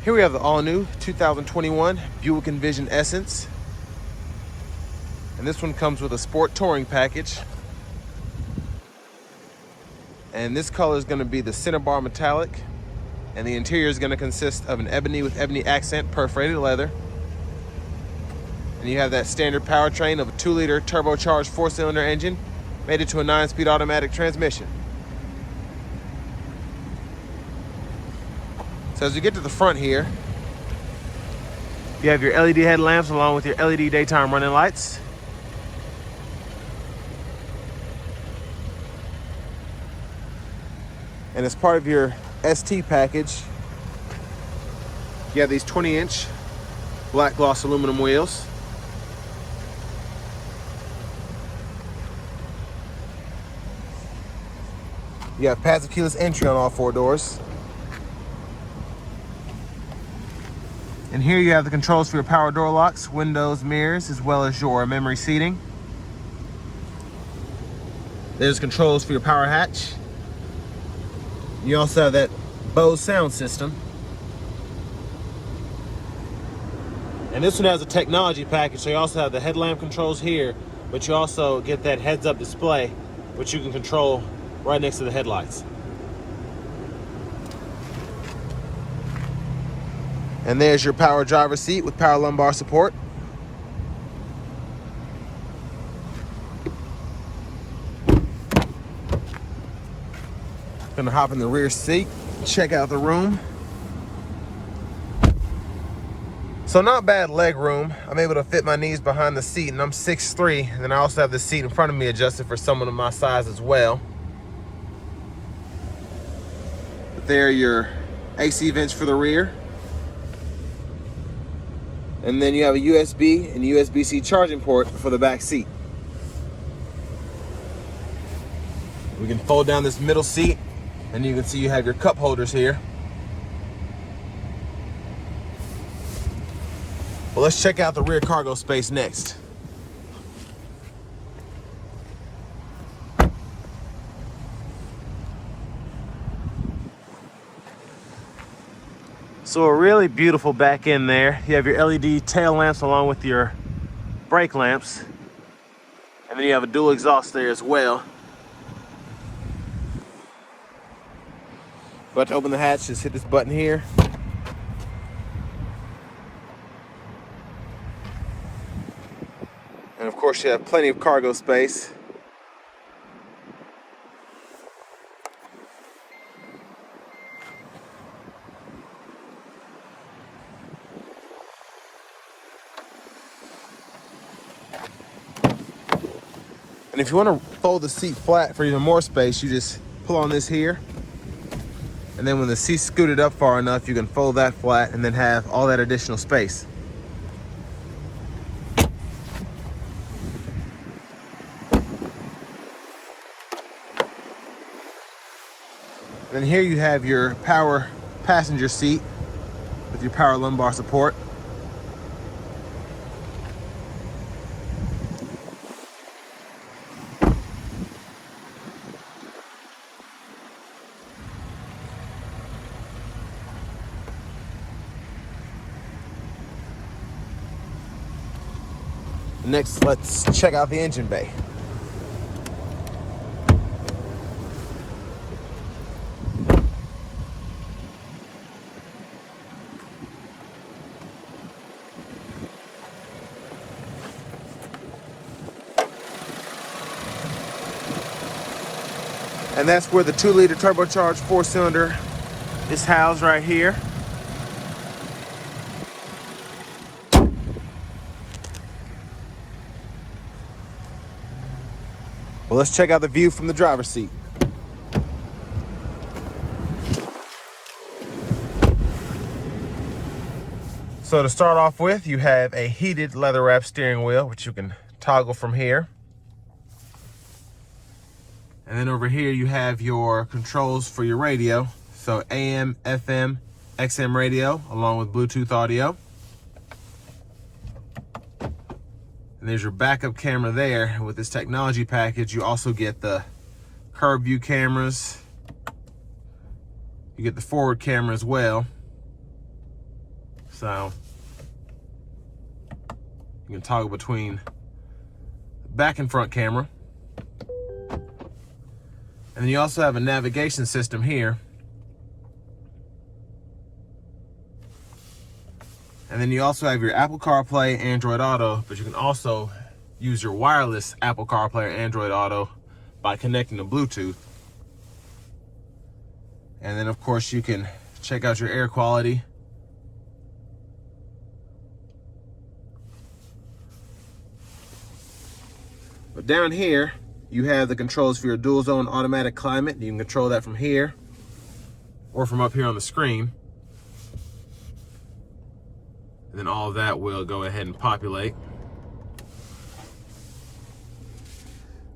Here we have the all-new 2021 Buick Envision Essence. And this one comes with a sport touring package. And this color is going to be the cinnabar metallic. And the interior is going to consist of an ebony with ebony accent perforated leather. And you have that standard powertrain of a 2-liter turbocharged 4-cylinder engine mated to a 9-speed automatic transmission. So as you get to the front here, you have your LED headlamps along with your LED daytime running lights. And as part of your ST package, you have these 20-inch black gloss aluminum wheels. You have passive keyless entry on all 4 doors. And here you have the controls for your power door locks, windows, mirrors, as well as your memory seating. There's controls for your power hatch. You also have that Bose sound system. And this one has a technology package, so you also have the headlamp controls here, but you also get that heads-up display, which you can control right next to the headlights. And there's your power driver seat with power lumbar support. Gonna hop in the rear seat, check out the room. So not bad leg room. I'm able to fit my knees behind the seat, and I'm 6'3", and then I also have the seat in front of me adjusted for someone of my size as well. But there are your AC vents for the rear. And then you have a USB and USB-C charging port for the back seat. We can fold down this middle seat, and you can see you have your cup holders here. Well, let's check out the rear cargo space next. So a really beautiful back end there. You have your LED tail lamps along with your brake lamps. And then you have a dual exhaust there as well. About to open the hatch, just hit this button here. And of course you have plenty of cargo space. And if you want to fold the seat flat for even more space, you just pull on this here. And then when the seat's scooted up far enough, you can fold that flat and then have all that additional space. And then here you have your power passenger seat with your power lumbar support. Next, let's check out the engine bay. And that's where the 2-liter turbocharged 4-cylinder is housed right here. Well, let's check out the view from the driver's seat. So to start off with, you have a heated leather wrap steering wheel, which you can toggle from here. And then over here you have your controls for your radio. So AM, FM, XM radio, along with Bluetooth audio. And there's your backup camera there. With this technology package, you also get the curved view cameras. You get the forward camera as well. So you can toggle between back and front camera. And then you also have a navigation system here. And then you also have your Apple CarPlay, Android Auto, but you can also use your wireless Apple CarPlay or Android Auto by connecting to Bluetooth. And then of course you can check out your air quality. But down here, you have the controls for your dual zone automatic climate. You can control that from here or from up here on the screen. And then all of that will go ahead and populate.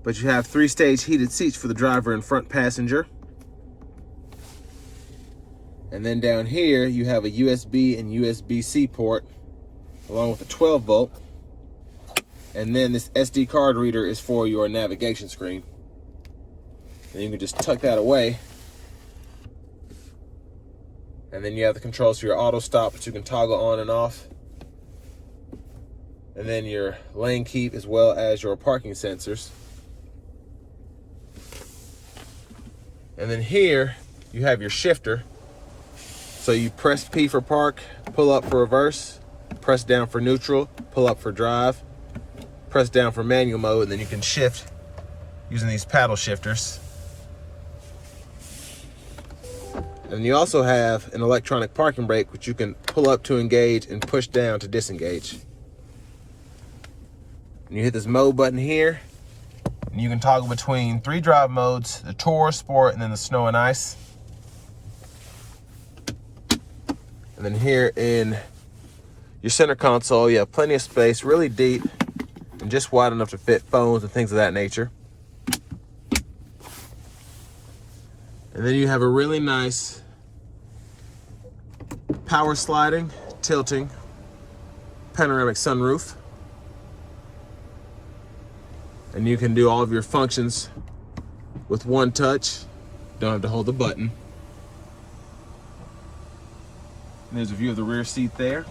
But you have 3-stage heated seats for the driver and front passenger. And then down here, you have a USB and USB-C port, along with a 12-volt. And then this SD card reader is for your navigation screen. And you can just tuck that away. And then you have the controls for your auto stop, which you can toggle on and off. And then your lane keep, as well as your parking sensors. And then here, you have your shifter. So you press P for park, pull up for reverse, press down for neutral, pull up for drive, press down for manual mode, and then you can shift using these paddle shifters. And you also have an electronic parking brake, which you can pull up to engage and push down to disengage. And you hit this mode button here, and you can toggle between 3 drive modes: the Tour, Sport, and then the Snow and Ice. And then here in your center console, you have plenty of space, really deep, and just wide enough to fit phones and things of that nature. And then you have a really nice power sliding, tilting, panoramic sunroof. And you can do all of your functions with one touch. Don't have to hold the button. And there's a view of the rear seat there.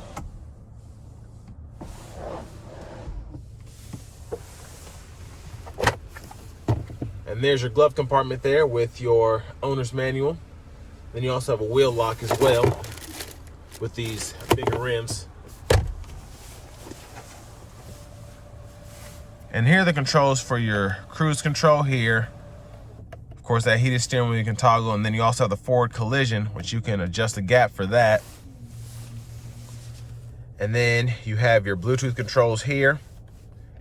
And there's your glove compartment there with your owner's manual. Then you also have a wheel lock as well with these bigger rims. And here are the controls for your cruise control here. Of course, that heated steering wheel you can toggle, and then you also have the forward collision, which you can adjust the gap for that. And then you have your Bluetooth controls here,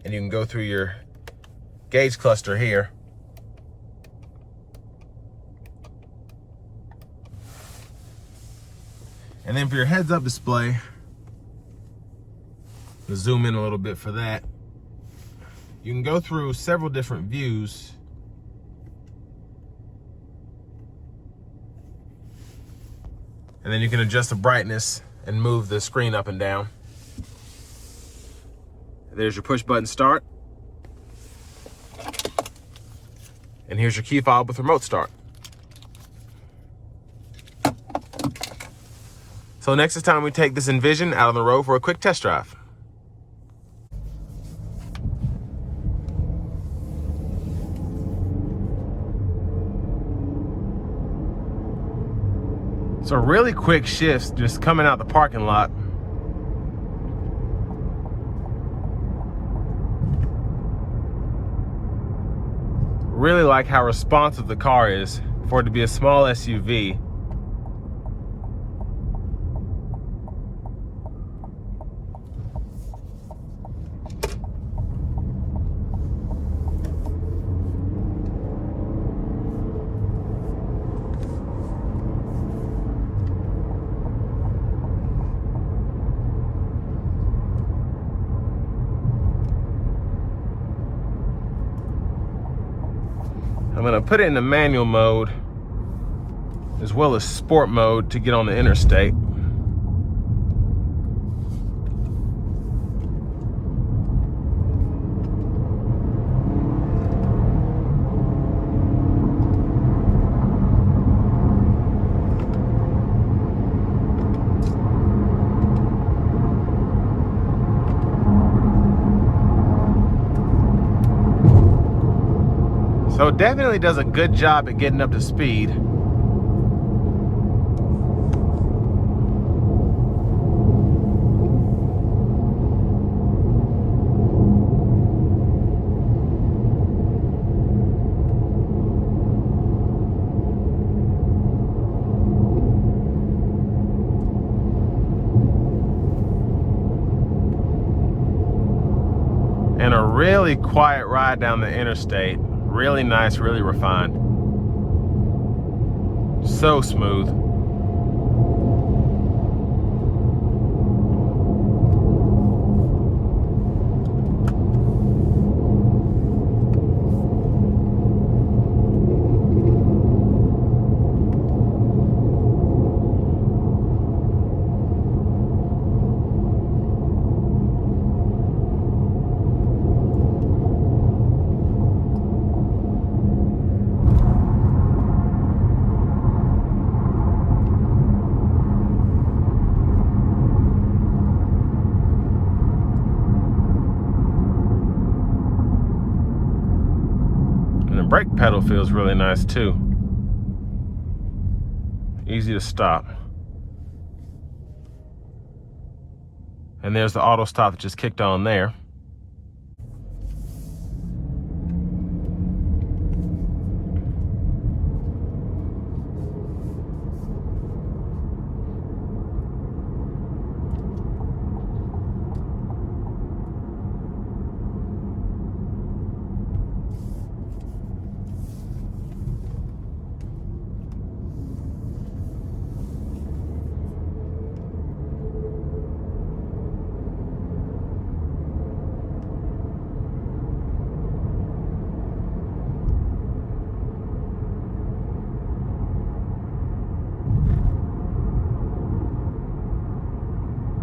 and you can go through your gauge cluster here. And then for your heads-up display, to zoom in a little bit for that, you can go through several different views. And then you can adjust the brightness and move the screen up and down. There's your push button start. And here's your key fob with remote start. So next is time we take this Envision out on the road for a quick test drive. So really quick shifts just coming out the parking lot. Really like how responsive the car is for it to be a small SUV. I'm gonna put it in the manual mode as well as sport mode to get on the interstate. So it definitely does a good job at getting up to speed. And a really quiet ride down the interstate. Really nice, really refined. So smooth. Brake pedal feels really nice too. Easy to stop. And there's the auto stop that just kicked on there.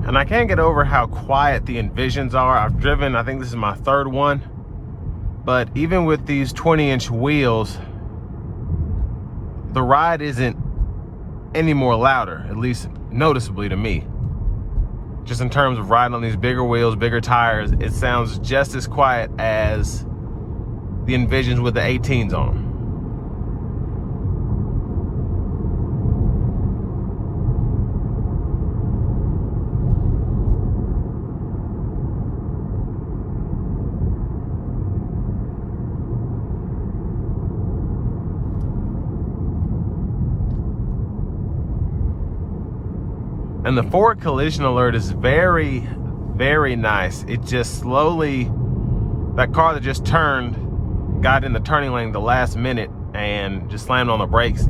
And I can't get over how quiet the Envisions are. I've driven, I think this is my third one, but even with these 20-inch wheels, the ride isn't any more louder, at least noticeably to me. Just in terms of riding on these bigger wheels, bigger tires, it sounds just as quiet as the Envisions with the 18s on them. And the forward collision alert is very, very nice. It just slowly, that car that just turned, got in the turning lane the last minute and just slammed on the brakes.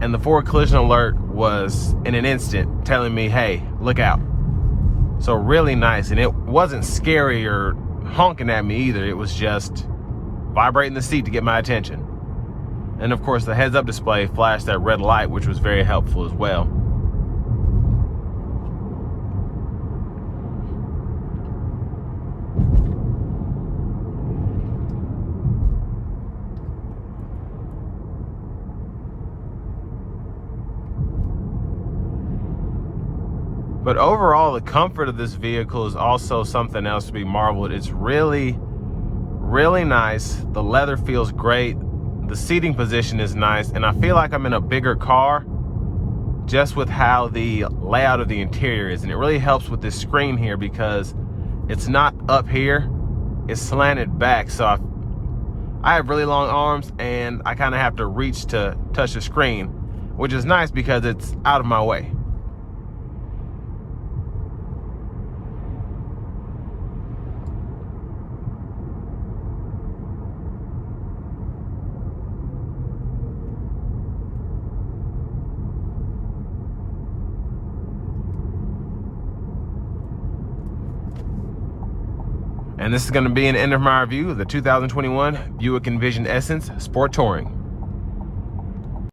And the forward collision alert was in an instant telling me, hey, look out. So really nice. And it wasn't scary or honking at me either. It was just vibrating the seat to get my attention. And of course the heads up display flashed that red light, which was very helpful as well. But overall, the comfort of this vehicle is also something else to be marveled. It's really, really nice. The leather feels great. The seating position is nice. And I feel like I'm in a bigger car just with how the layout of the interior is. And it really helps with this screen here because it's not up here. It's slanted back. So I have really long arms and I kind of have to reach to touch the screen, which is nice because it's out of my way. And this is going to be an end of my review of the 2021 Buick Envision Essence Sport Touring.